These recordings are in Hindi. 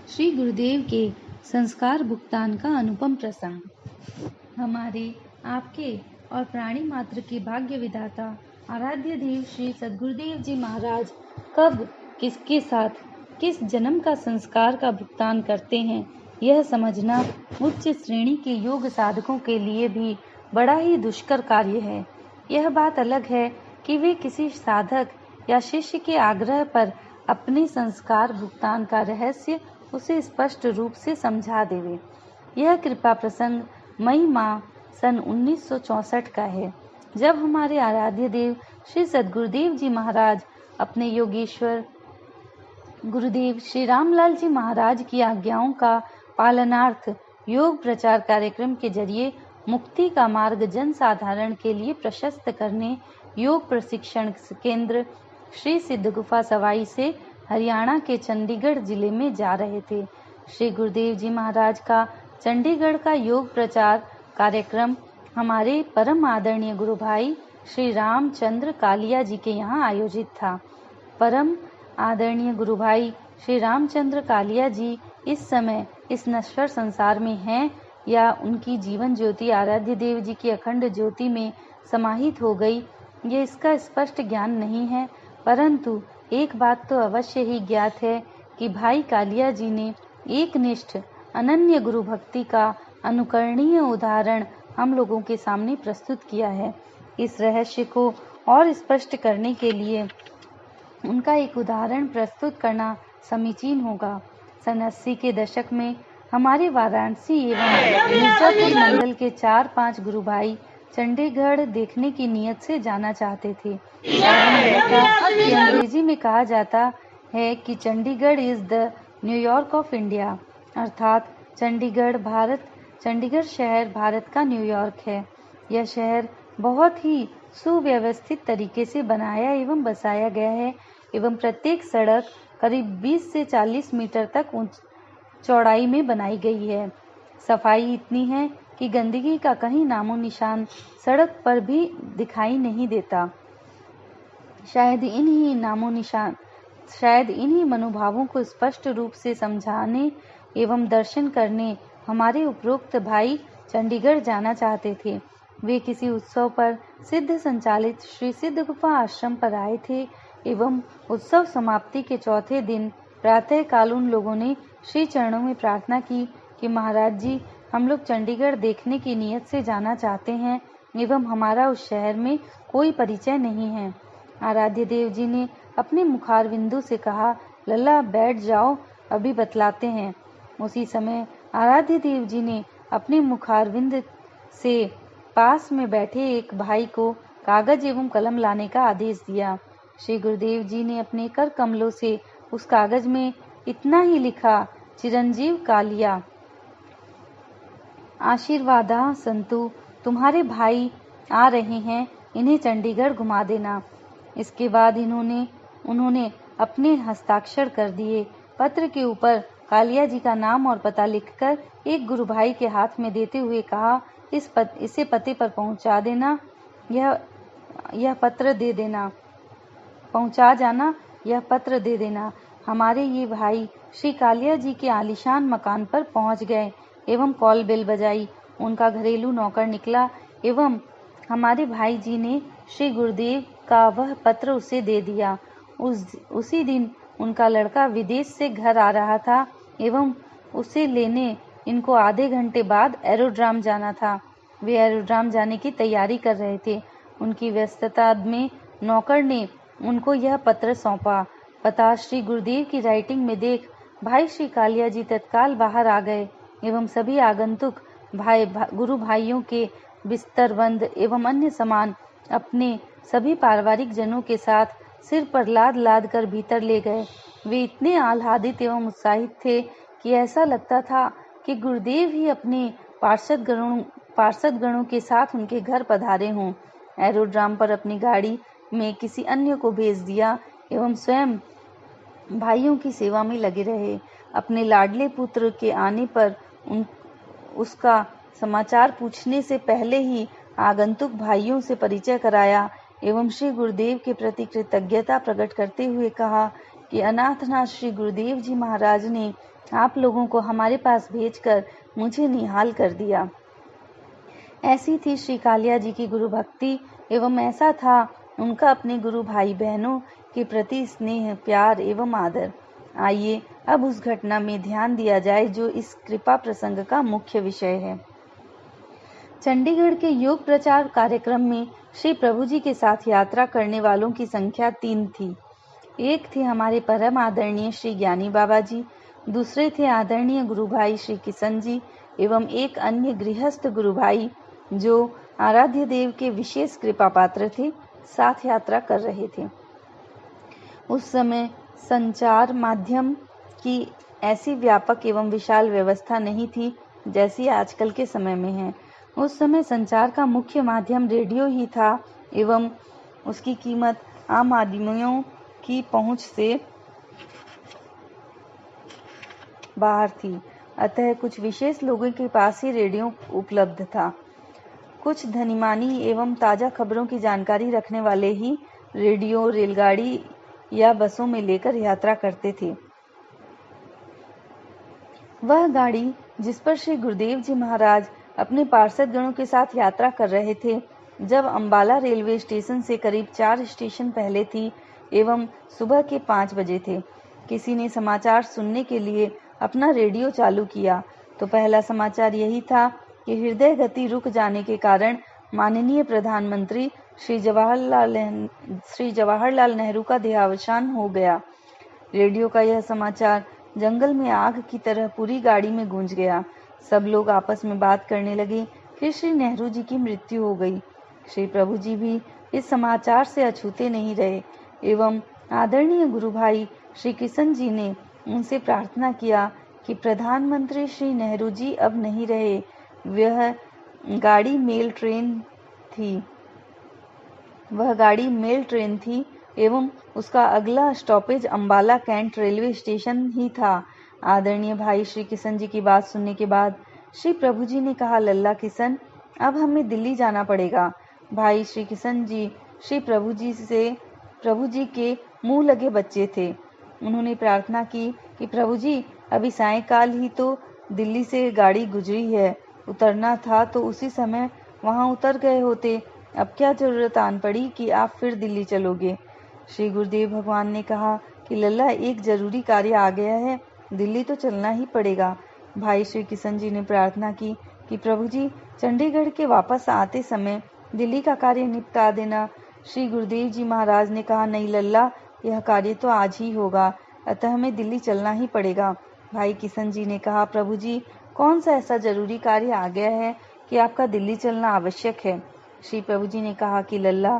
श्री गुरुदेव के संस्कार भुगतान का अनुपम प्रसंग। हमारे, आपके और प्राणी मात्र के भाग्य विधाता आराध्य देव श्री सद्गुरुदेव जी महाराज कब, किसके साथ, किस जन्म का संस्कार का भुगतान करते हैं, यह समझना उच्च श्रेणी के योग साधकों के लिए भी बड़ा ही दुष्कर कार्य है। यह बात अलग है कि वे किसी साधक या शिष्य के आग्रह पर अपने संस्कार भुगतान का रहस्य उसे स्पष्ट रूप से समझा देवे। यह कृपा प्रसंग मई माह सन 1964 का है, जब हमारे आराध्य देव श्री सद्गुरुदेव जी महाराज अपने योगेश्वर गुरुदेव श्री रामलाल जी महाराज की आज्ञाओं का पालनार्थ योग प्रचार कार्यक्रम के जरिए मुक्ति का मार्ग जन साधारण के लिए प्रशस्त करने योग प्रशिक्षण केंद्र श्री सिद्ध गुफा सवाई से हरियाणा के चंडीगढ़ जिले में जा रहे थे। श्री गुरुदेव जी महाराज का चंडीगढ़ का योग प्रचार कार्यक्रम हमारे परम आदरणीय गुरु भाई श्री रामचंद्र कालिया जी के यहाँ आयोजित था। परम आदरणीय गुरु भाई श्री रामचंद्र कालिया जी इस समय इस नश्वर संसार में हैं या उनकी जीवन ज्योति आराध्य देव जी की अखंड ज्योति में समाहित हो गई, ये इसका स्पष्ट ज्ञान नहीं है। परंतु एक बात तो अवश्य ही ज्ञात है कि भाई कालिया जी ने एकनिष्ठ अनन्य गुरु भक्ति का अनुकरणीय उदाहरण हम लोगों के सामने प्रस्तुत किया है। इस रहस्य को और स्पष्ट करने के लिए उनका एक उदाहरण प्रस्तुत करना समीचीन होगा। सन 80 के दशक में हमारे वाराणसी एवं मिर्जापुर मंडल के 4-5 गुरु भाई चंडीगढ़ देखने की नियत से जाना चाहते थे। कि अंग्रेजी में कहा जाता है कि Chandigarh is the New York of India, अर्थात चंडीगढ़ शहर भारत का न्यूयॉर्क है। यह शहर बहुत ही सुव्यवस्थित तरीके से बनाया एवं बसाया गया है एवं प्रत्येक सड़क करीब 20 से 40 मीटर तक चौड़ाई में बनाई गई है। सफाई इतनी है कि गंदगी का कहीं नामो निशान सड़क पर भी दिखाई नहीं देता। शायद इन्हीं मनोभावों को स्पष्ट रूप से समझाने एवं दर्शन करने हमारे उपरोक्त भाई चंडीगढ़ जाना चाहते थे। वे किसी उत्सव पर सिद्ध संचालित श्री सिद्ध गुफा आश्रम पर आए थे एवं उत्सव समाप्ति के चौथे दिन प्रातः काल उन लोगों ने श्री चरणों में प्रार्थना की कि महाराज जी, हम लोग चंडीगढ़ देखने की नियत से जाना चाहते हैं एवं हमारा उस शहर में कोई परिचय नहीं है। आराध्य देव जी ने अपने मुखारविंदु से कहा, लल्ला बैठ जाओ, अभी बतलाते हैं। उसी समय आराध्य देव जी ने अपने मुखारविंद से पास में बैठे एक भाई को कागज एवं कलम लाने का आदेश दिया। श्री गुरुदेव जी ने अपने कर कमलों से उस कागज में इतना ही लिखा, चिरंजीव कालिया, आशीर्वादा संतु, तुम्हारे भाई आ रहे हैं, इन्हें चंडीगढ़ घुमा देना। इसके बाद उन्होंने अपने हस्ताक्षर कर दिए। पत्र के ऊपर कालिया जी का नाम और पता लिखकर एक गुरु भाई के हाथ में देते हुए कहा, इसे पते पर पहुंचा देना, यह पत्र दे देना, पहुंचा जाना, यह पत्र दे देना। हमारे ये भाई श्री कालिया जी के आलीशान मकान पर पहुंच गए एवं कॉल बेल बजाई। उनका घरेलू नौकर निकला एवं हमारे भाई जी ने श्री गुरुदेव का वह पत्र उसे दे दिया। उसी दिन उनका लड़का विदेश से घर आ रहा था एवं उसे लेने इनको आधे घंटे बाद एरोड्राम जाना था। वे एरोड्राम जाने की तैयारी कर रहे थे। उनकी व्यस्तता में नौकर ने उनको यह पत्र सौंपा। पता श्री गुरुदेव की राइटिंग में देख भाई श्री कालिया जी तत्काल बाहर आ गए एवं सभी आगंतुक गुरु भाइयों के बिस्तरबंद एवं अन्य सामान अपने सभी पारिवारिक जनों के साथ सिर पर लाद कर भीतर ले गए। वे इतने आह्लादित एवं उत्साहित थे कि ऐसा लगता था कि गुरुदेव ही अपने पार्षद गणों के साथ उनके घर पधारे हों। एरोड्राम पर अपनी गाड़ी में किसी अन्य को भेज दिया एवं स्वयं भाइयों की सेवा में लगे रहे। अपने लाडले पुत्र के आने पर उसका समाचार पूछने से पहले ही आगंतुक भाइयों से परिचय कराया एवं श्री गुरुदेव के प्रति कृतज्ञता प्रकट करते हुए कहा कि अनाथनाथ श्री गुरुदेव जी महाराज ने आप लोगों को हमारे पास भेजकर मुझे निहाल कर दिया। ऐसी थी श्री कालिया जी की गुरु भक्ति एवं ऐसा था उनका अपने गुरु भाई बहनों के प्रति स्नेह, प्यार एवं आदर। आइए अब उस घटना में ध्यान दिया जाए जो इस कृपा प्रसंग का मुख्य विषय है। चंडीगढ़ के योग प्रचार कार्यक्रम में श्री प्रभु जी के साथ यात्रा करने वालों की संख्या 3 थी। एक थे हमारे परम आदरणीय श्री ज्ञानी बाबा जी, दूसरे थे आदरणीय गुरु भाई श्री किशन जी एवं एक अन्य गृहस्थ गुरु भाई जो आराध्य देव के विशेष कृपा पात्र थे, साथ यात्रा कर रहे थे। उस समय संचार माध्यम की ऐसी व्यापक एवं विशाल व्यवस्था नहीं थी जैसी आजकल के समय में है। उस समय संचार का मुख्य माध्यम रेडियो ही था एवं उसकी कीमत आम आदमियों की पहुंच से बाहर थी। अतः कुछ विशेष लोगों के पास ही रेडियो उपलब्ध था। कुछ धनीमानी एवं ताजा खबरों की जानकारी रखने वाले ही रेडियो रेलगाड़ी या बसों में लेकर यात्रा करते थे। वह गाड़ी जिस पर श्री गुरुदेव जी महाराज अपने पार्षद गणों के साथ यात्रा कर रहे थे, जब अंबाला रेलवे स्टेशन से करीब 4 स्टेशन पहले थी एवं सुबह के 5 बजे थे। किसी ने समाचार सुनने के लिए अपना रेडियो चालू किया तो पहला समाचार यही था कि हृदय गति रुक जाने के कारण माननीय प्रधानमंत्री श्री जवाहरलाल नेहरू का देहावसान हो गया। रेडियो का यह समाचार जंगल में आग की तरह पूरी गाड़ी में गूंज गया। सब लोग आपस में बात करने लगे कि श्री नेहरू जी की मृत्यु हो गई। श्री प्रभु जी भी इस समाचार से अछूते नहीं रहे एवं आदरणीय गुरु भाई श्री किशन जी ने उनसे प्रार्थना किया कि प्रधानमंत्री श्री नेहरू जी अब नहीं रहे। वह गाड़ी मेल ट्रेन थी एवं उसका अगला stoppage Ambala cantt railway station ही था। आदरणीय भाई श्री किशन जी की बात सुनने के बाद श्री प्रभु जी ने कहा, लल्ला किशन, अब हमें दिल्ली जाना पड़ेगा। भाई श्री किशन जी श्री प्रभु जी के मुंह लगे बच्चे थे। उन्होंने प्रार्थना की कि प्रभु जी, अभी सायंकाल ही तो दिल्ली से गाड़ी गुजरी है, उतरना था तो उसी समय वहां उतर गए होते। अब क्या जरूरत आन पड़ी कि आप फिर दिल्ली चलोगे। श्री गुरुदेव भगवान ने कहा कि लल्ला, एक जरूरी कार्य आ गया है, दिल्ली तो चलना ही पड़ेगा। भाई श्री किशन जी ने प्रार्थना की कि प्रभु जी, चंडीगढ़ के वापस आते समय दिल्ली का कार्य निपटा देना। श्री गुरुदेव जी महाराज ने कहा, नहीं लल्ला, यह कार्य तो आज ही होगा, अतः हमें दिल्ली चलना ही पड़ेगा। भाई किशन जी ने कहा, प्रभु जी, कौन सा ऐसा जरूरी कार्य आ गया है कि आपका दिल्ली चलना आवश्यक है। श्री प्रभु जी ने कहा कि लल्ला,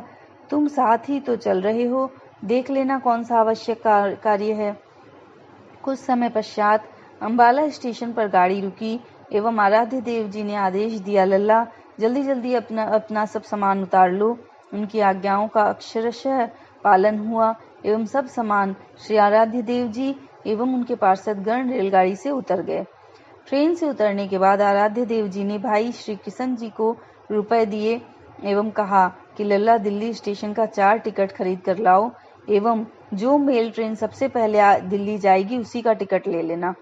तुम साथ ही तो चल रहे हो, देख लेना कौन सा आवश्यक कार्य है। कुछ समय पश्चात अंबाला स्टेशन पर गाड़ी रुकी एवं आराध्य देव जी ने आदेश दिया, लल्ला, जल्दी जल्दी अपना सब सामान उतार लो। उनकी आज्ञाओं का अक्षरशः पालन हुआ एवं सब सामान श्री आराध्य देव जी एवं उनके पार्षदगण रेलगाड़ी से उतर गए। ट्रेन से उतरने के बाद आराध्य देव जी ने भाई श्री किशन जी को रुपए दिए एवं कहा कि लल्ला, दिल्ली स्टेशन का 4 टिकट खरीद कर लाओ एवं जो मेल ट्रेन सबसे पहले दिल्ली जाएगी उसी का टिकट ले लेना।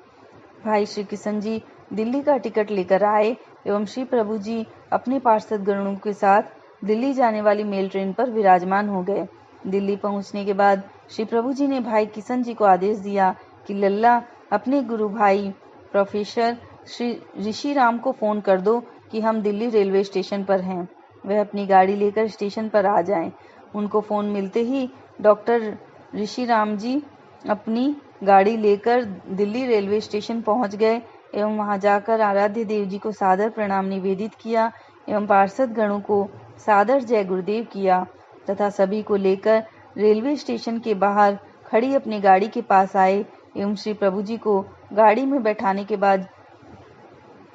भाई श्री किशन जी दिल्ली का टिकट लेकर आए एवं श्री प्रभु जी अपने पार्षदगणों के साथ दिल्ली जाने वाली मेल ट्रेन पर विराजमान हो गए। दिल्ली पहुंचने के बाद श्री प्रभु जी ने भाई किशन जी को आदेश दिया कि लल्ला, अपने गुरु भाई प्रोफेसर श्री ऋषि राम को फोन कर दो कि हम दिल्ली रेलवे स्टेशन पर हैं, वह अपनी गाड़ी लेकर स्टेशन पर आ जाएं। उनको फोन मिलते ही डॉक्टर ऋषि राम जी अपनी गाड़ी लेकर दिल्ली रेलवे स्टेशन पहुंच गए एवं वहां जाकर आराध्य देव जी को सादर प्रणाम निवेदित किया एवं पार्षद गणों को सादर जय गुरुदेव किया तथा सभी को लेकर रेलवे स्टेशन के बाहर खड़ी अपनी गाड़ी के पास आए एवं श्री प्रभु जी को गाड़ी में बैठाने के बाद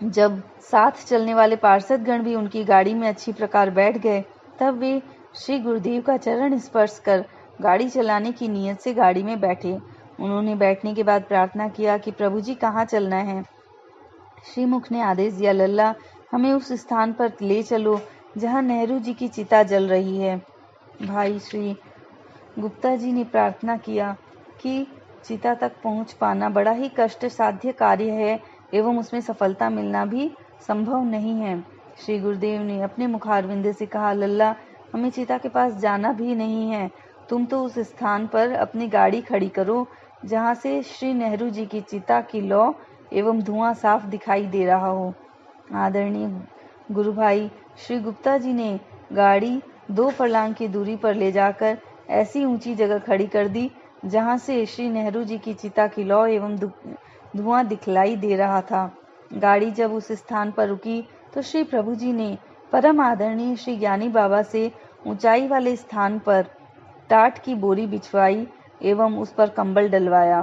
जब साथ चलने वाले पार्षद गण भी उनकी गाड़ी में अच्छी प्रकार बैठ गए, तब वे श्री गुरुदेव का चरण स्पर्श कर गाड़ी चलाने की नीयत से गाड़ी में बैठे। उन्होंने बैठने के बाद प्रार्थना किया कि प्रभु जी, कहाँ चलना है। श्री मुख ने आदेश दिया, लल्ला, हमें उस स्थान पर ले चलो जहाँ नेहरू जी की चिता जल रही है। भाई श्री गुप्ता जी ने प्रार्थना किया कि चिता तक पहुंच पाना बड़ा ही कष्ट साध्य कार्य है एवं उसमें सफलता मिलना भी संभव नहीं है। श्री गुरुदेव ने अपने मुखारविंद से कहा, लल्ला, हमें चिता के पास जाना भी नहीं है। तुम तो उस स्थान पर अपनी गाड़ी खड़ी करो जहाँ से श्री नेहरू जी की चिता की लौ एवं धुआं साफ दिखाई दे रहा हो। आदरणीय गुरु भाई, श्री गुप्ता जी ने गाड़ी 2 फर्लांग की दूरी पर ले जाकर ऐसी ऊंची जगह खड़ी कर दी जहां से श्री नेहरू जी की चिता की लौ एवं धुआं दिखलाई दे रहा था। गाड़ी जब उस स्थान पर रुकी तो श्री प्रभु जी ने परम आदरणीय श्री ज्ञानी बाबा से ऊंचाई वाले स्थान पर टाट की बोरी बिछवाई एवं उस पर कंबल डलवाया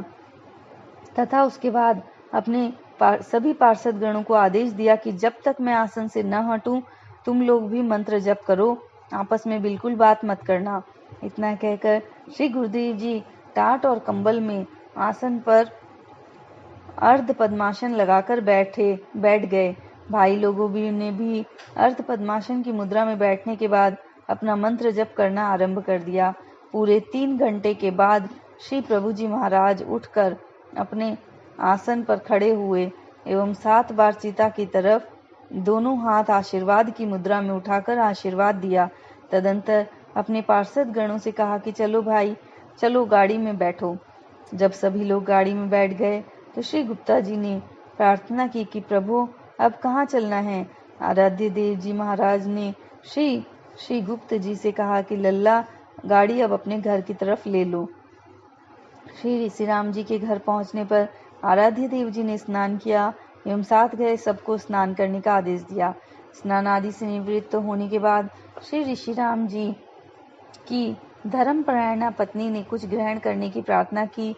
तथा उसके बाद अपने सभी पार्षद गणों को आदेश दिया कि जब तक मैं आसन से न हटूं, तुम लोग भी मंत्र जप करो, आपस में बिल्कुल बात मत करना। इतना कहकर श्री गुरुदेव जी टाट और कंबल में आसन पर अर्ध पद्मासन लगाकर बैठ गए। भाई लोगों ने भी अर्ध पद्मासन की मुद्रा में बैठने के बाद अपना मंत्र जप करना आरंभ कर दिया। पूरे 3 घंटे के बाद श्री प्रभु जी महाराज उठकर अपने आसन पर खड़े हुए एवं 7 बार चिता की तरफ दोनों हाथ आशीर्वाद की मुद्रा में उठाकर आशीर्वाद दिया। तदंतर अपने पार्षद गणों से कहा कि चलो भाई, चलो गाड़ी में बैठो। जब सभी लोग गाड़ी में बैठ गए तो श्री गुप्ता जी ने प्रार्थना की कि प्रभु, अब कहाँ चलना है। आराध्य देव जी महाराज ने श्री गुप्त जी से कहा कि लल्ला, गाड़ी अब अपने घर की तरफ ले लो। श्री ऋषि राम जी के घर पहुंचने पर आराध्य देव जी ने स्नान किया एवं साथ गए सबको स्नान करने का आदेश दिया। स्नान आदि से निवृत्त होने के बाद श्री ऋषि राम जी की धर्मपरायणा पत्नी ने कुछ ग्रहण करने की प्रार्थना की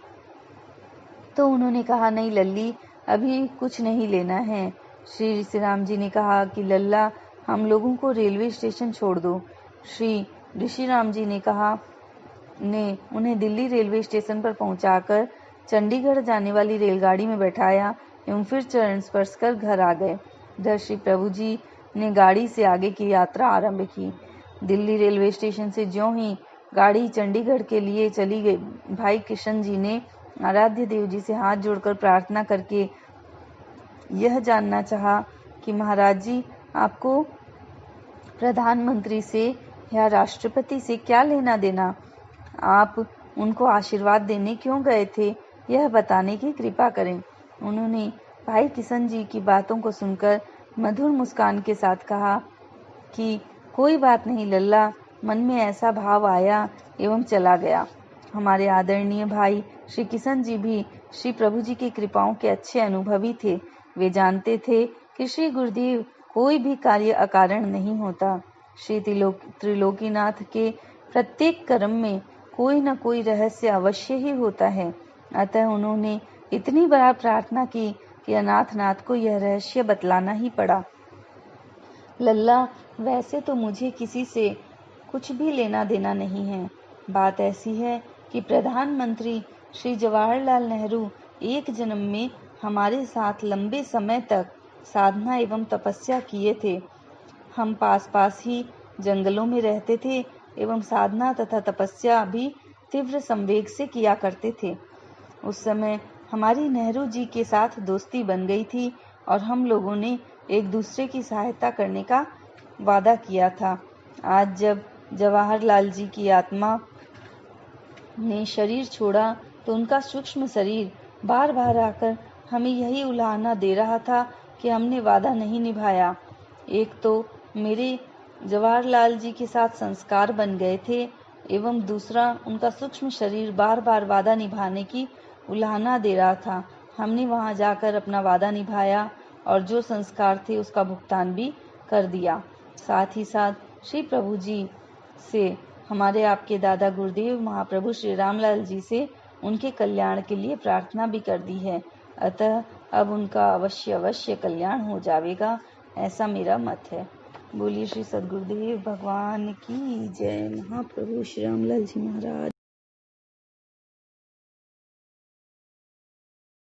तो उन्होंने कहा, नहीं लल्ली, अभी कुछ नहीं लेना है। श्री ऋषि राम जी ने कहा कि लल्ला, हम लोगों को रेलवे स्टेशन छोड़ दो। श्री ऋषि राम जी ने उन्हें दिल्ली रेलवे स्टेशन पर पहुंचाकर चंडीगढ़ जाने वाली रेलगाड़ी में बैठाया एवं फिर चरण स्पर्श कर घर आ गए। इधर श्री प्रभु जी ने गाड़ी से आगे की यात्रा आरंभ की। दिल्ली रेलवे स्टेशन से ज्यों ही गाड़ी चंडीगढ़ के लिए चली गई, भाई किशन जी ने आराध्य देव जी से हाथ जोड़कर प्रार्थना करके यह जानना चाहा कि महाराज जी, आपको प्रधानमंत्री से या राष्ट्रपति से क्या लेना देना, आप उनको आशीर्वाद देने क्यों गए थे, यह बताने की कृपा करें। उन्होंने भाई किशन जी की बातों को सुनकर मधुर मुस्कान के साथ कहा कि कोई बात नहीं लल्ला, मन में ऐसा भाव आया एवं चला गया। हमारे आदरणीय भाई श्री किशन जी भी श्री प्रभु जी की कृपाओं के अच्छे अनुभवी थे। वे जानते थे कि श्री गुरुदेव कोई भी कार्य अकारण नहीं होता। श्री त्रिलोकीनाथ के प्रत्येक कर्म में कोई न कोई रहस्य अवश्य ही होता है। अतः उन्होंने इतनी बार प्रार्थना की कि अनाथनाथ को यह रहस्य बतलाना ही पड़ा। लल्ला, वैसे तो मुझे किसी से कुछ भी लेना देना नहीं है। बात ऐसी है कि प्रधानमंत्री श्री जवाहरलाल नेहरू एक जन्म में हमारे साथ लंबे समय तक साधना एवं तपस्या किए थे। हम पास ही जंगलों में रहते थे एवं साधना तथा तपस्या भी तीव्र संवेग से किया करते थे। उस समय हमारी नेहरू जी के साथ दोस्ती बन गई थी और हम लोगों ने एक दूसरे की सहायता करने का वादा किया था। आज जब जवाहरलाल जी की आत्मा ने शरीर छोड़ा तो उनका सूक्ष्म शरीर बार बार आकर हमें यही उलाहना दे रहा था कि हमने वादा नहीं निभाया। एक तो मेरे जवाहरलाल जी के साथ संस्कार बन गए थे एवं दूसरा उनका सूक्ष्म शरीर बार बार वादा निभाने की उलाहना दे रहा था। हमने वहां जाकर अपना वादा निभाया और जो संस्कार थे उसका भुगतान भी कर दिया। साथ ही साथ श्री प्रभु जी से हमारे आपके दादा गुरुदेव महाप्रभु श्री रामलाल जी से उनके कल्याण के लिए प्रार्थना भी कर दी है। अतः अब उनका अवश्य कल्याण हो जाएगा, ऐसा मेरा मत है। बोलिए श्री सद्गुरुदेव भगवान की जय। महाप्रभु श्री रामलाल जी महाराज